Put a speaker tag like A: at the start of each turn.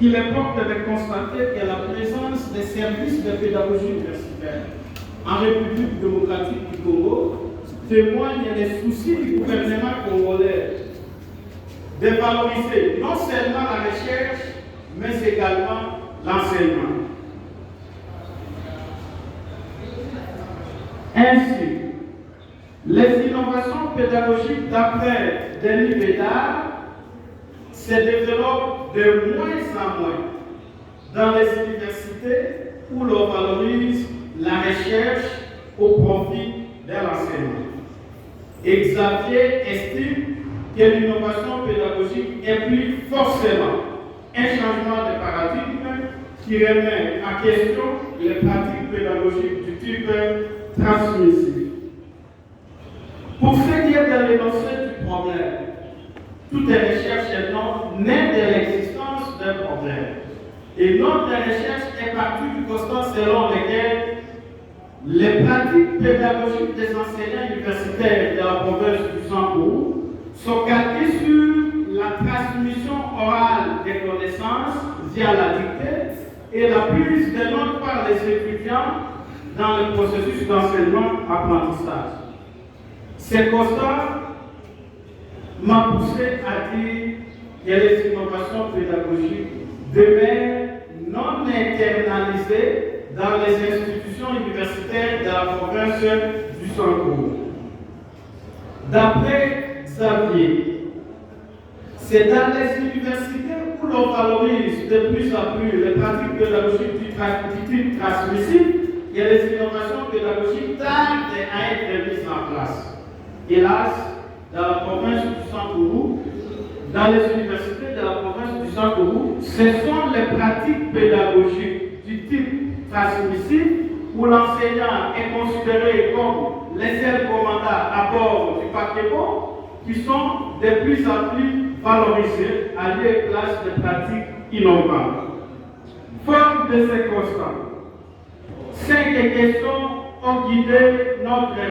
A: il est propre de constater que la présence des services de pédagogie universitaire en République démocratique du Congo témoigne des soucis du gouvernement congolais de valoriser non seulement la recherche, mais également l'enseignement. Ainsi, les innovations pédagogiques d'après Denis Bédard se développent de moins en moins dans les universités où l'on valorise la recherche au profit de l'enseignement. Xavier estime que l'innovation pédagogique implique forcément un changement de paradigme qui remet en question les pratiques pédagogiques du type transmissif. Pour ce qui est de l'énoncé du problème, toute recherche naît de l'existence d'un problème. Et notre recherche est partie du constat selon lequel les pratiques pédagogiques des enseignants universitaires de la province du Saint-Paul sont calquées sur la transmission orale des connaissances via la dictée et la prise de notes par les étudiants dans le processus d'enseignement-apprentissage. Ces constats m'ont poussé à dire que les innovations pédagogiques demeurent non internalisées dans les institutions universitaires de la province du Saint-Paul. D'après Xavier, c'est dans les universités où l'on valorise de plus en plus les pratiques pédagogiques du type transmissif que les innovations pédagogiques tardent à être mises en place. Hélas, dans la province du Saint-Paul, dans les universités de la province du Saint-Paul, ce sont les pratiques pédagogiques du type transmissif où l'enseignant est considéré comme les seuls commandants à bord du paquebot qui sont de plus en plus valorisés à lieu et place de pratiques innovantes. Fort de ces constats, 5 questions ont guidé notre